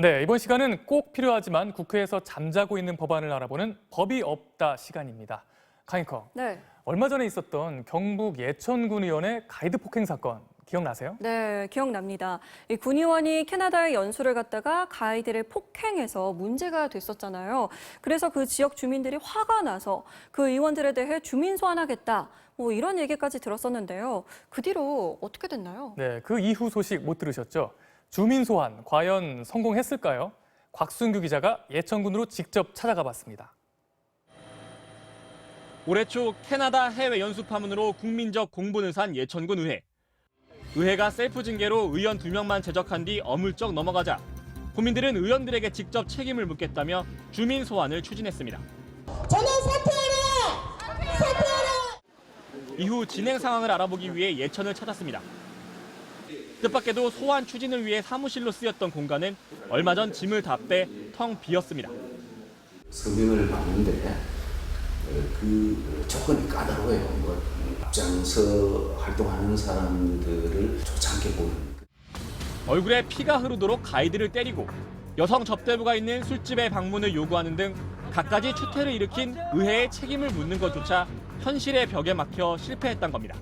네, 이번 시간은 꼭 필요하지만 국회에서 잠자고 있는 법안을 알아보는 법이 없다 시간입니다. 강앵커, 네. 얼마 전에 있었던 경북 예천군 의원의 가이드 폭행 사건 기억나세요? 네, 기억납니다. 이 군 의원이 캐나다에 연수를 갔다가 가이드를 폭행해서 문제가 됐었잖아요. 그래서 그 지역 주민들이 화가 나서 그 의원들에 대해 주민 소환하겠다. 이런 얘기까지 들었었는데요. 그 뒤로 어떻게 됐나요? 네, 그 이후 소식 못 들으셨죠? 주민 소환 과연 성공했을까요? 곽순규 기자가 예천군으로 직접 찾아가 봤습니다. 올해 초 캐나다 해외 연수 파문으로 국민적 공분을 산 예천군 의회. 의회가 셀프 징계로 의원 2명만 제적한 뒤 어물쩍 넘어가자 국민들은 의원들에게 직접 책임을 묻겠다며 주민 소환을 추진했습니다. 저는 사퇴하라! 사퇴하라! 이후 진행 상황을 알아보기 위해 예천을 찾았습니다. 뜻밖에도 소환 추진을 위해 사무실로 쓰였던 공간은 얼마 전 짐을 다 빼 텅 비었습니다. 서명을 받는데 그 조건이 까다로워요. 앞장서 활동하는 사람들을 조창게 보는. 얼굴에 피가 흐르도록 가이드를 때리고 여성 접대부가 있는 술집의 방문을 요구하는 등 갖가지 추태를 일으킨 의회의 책임을 묻는 것조차 현실의 벽에 막혀 실패했던 겁니다.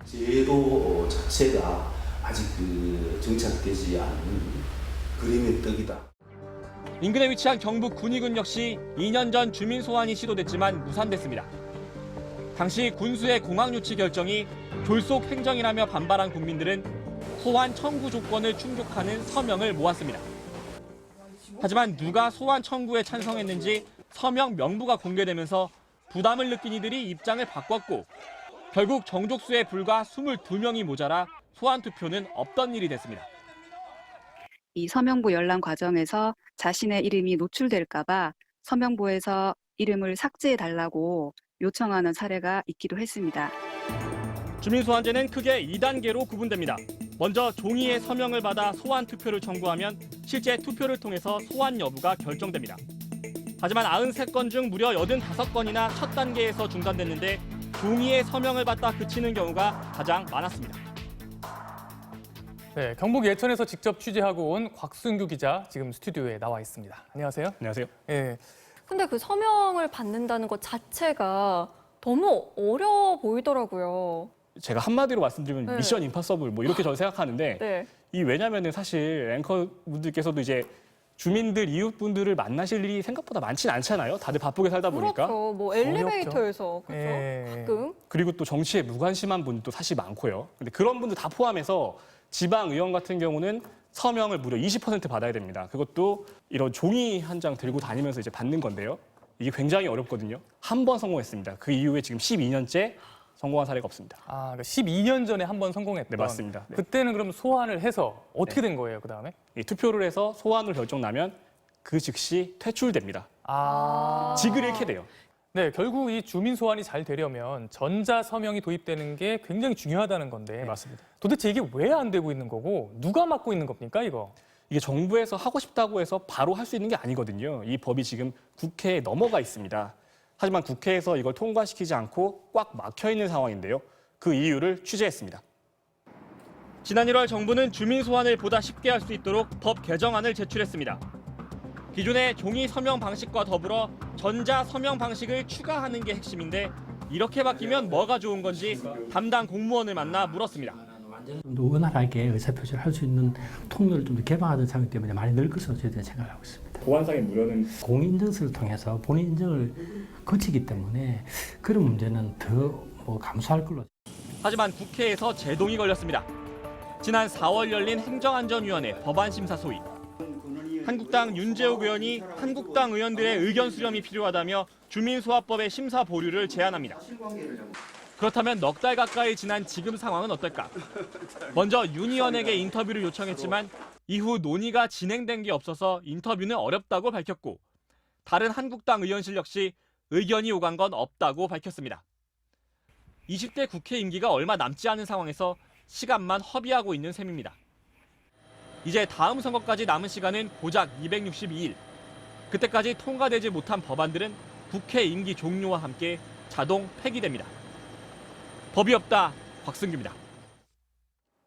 제도 자체가 아직 정착되지 않은 그림의 떡이다. 인근에 위치한 경북 군위군 역시 2년 전 주민 소환이 시도됐지만 무산됐습니다. 당시 군수의 공항 유치 결정이 졸속 행정이라며 반발한 국민들은 소환 청구 조건을 충족하는 서명을 모았습니다. 하지만 누가 소환 청구에 찬성했는지 서명 명부가 공개되면서 부담을 느낀 이들이 입장을 바꿨고 결국 정족수에 불과 22명이 모자라 소환 투표는 없던 일이 됐습니다. 이 서명부 열람 과정에서 자신의 이름이 노출될까 봐 서명부에서 이름을 삭제해달라고 요청하는 사례가 있기도 했습니다. 주민소환제는 크게 2단계로 구분됩니다. 먼저 종이에 서명을 받아 소환 투표를 청구하면 실제 투표를 통해서 소환 여부가 결정됩니다. 하지만 93건 중 무려 85건이나 첫 단계에서 중단됐는데 종이에 서명을 받다 그치는 경우가 가장 많았습니다. 네, 경북 예천에서 직접 취재하고 온 곽순규 기자 지금 스튜디오에 나와 있습니다. 안녕하세요. 안녕하세요. 예. 근데 그 서명을 받는다는 것 자체가 너무 어려워 보이더라고요. 제가 한마디로 말씀드리면 네. 미션 임파서블 이렇게 저는 생각하는데 네. 왜냐면은 사실 앵커분들께서도 이제 주민들, 이웃분들을 만나실 일이 생각보다 많지는 않잖아요. 다들 바쁘게 살다 보니까. 그렇죠. 엘리베이터에서 그렇죠? 예. 가끔. 그리고 또 정치에 무관심한 분도 사실 많고요. 근데 그런 분들 다 포함해서 지방 의원 같은 경우는 서명을 무려 20% 받아야 됩니다. 그것도 이런 종이 한 장 들고 다니면서 이제 받는 건데요. 이게 굉장히 어렵거든요. 한 번 성공했습니다. 그 이후에 지금 12년째 성공한 사례가 없습니다. 아, 그러니까 12년 전에 한 번 성공했던. 네, 맞습니다. 네. 그때는 그럼 소환을 해서 어떻게 된 거예요, 그다음에? 이 투표를 해서 소환으로 결정 나면 그 즉시 퇴출됩니다. 아. 직을 잃게 돼요. 네, 결국 이 주민 소환이 잘 되려면 전자 서명이 도입되는 게 굉장히 중요하다는 건데. 네, 맞습니다. 도대체 이게 왜 안 되고 있는 거고 누가 맡고 있는 겁니까, 이거? 이게 정부에서 하고 싶다고 해서 바로 할 수 있는 게 아니거든요. 이 법이 지금 국회에 넘어가 있습니다. 하지만 국회에서 이걸 통과시키지 않고 꽉 막혀 있는 상황인데요. 그 이유를 취재했습니다. 지난 1월 정부는 주민 소환을 보다 쉽게 할 수 있도록 법 개정안을 제출했습니다. 기존의 종이 서명 방식과 더불어 전자 서명 방식을 추가하는 게 핵심인데 이렇게 바뀌면 뭐가 좋은 건지 담당 공무원을 만나 물었습니다. 좀 더 원활하게 의사표시를 할 수 있는 통로를 좀 더 개방하는 상황이기 때문에 많이 늘 것으로 저희들은 생각을 하고 있습니다. 보안상의 무료는 공인인증서를 통해서 본인 인증을 거치기 때문에 그런 문제는 더 감수할 걸로. 하지만 국회에서 제동이 걸렸습니다. 지난 4월 열린 행정안전위원회 법안심사 소위. 한국당 윤재욱 의원이 한국당 의원들의 의견 수렴이 필요하다며 주민소환법의 심사 보류를 제안합니다. 그렇다면 넉 달 가까이 지난 지금 상황은 어떨까? 먼저 윤 의원에게 인터뷰를 요청했지만 이후 논의가 진행된 게 없어서 인터뷰는 어렵다고 밝혔고 다른 한국당 의원실 역시 의견이 오간 건 없다고 밝혔습니다. 20대 국회 임기가 얼마 남지 않은 상황에서 시간만 허비하고 있는 셈입니다. 이제 다음 선거까지 남은 시간은 고작 262일. 그때까지 통과되지 못한 법안들은 국회 임기 종료와 함께 자동 폐기됩니다. 법이 없다, 곽승규입니다.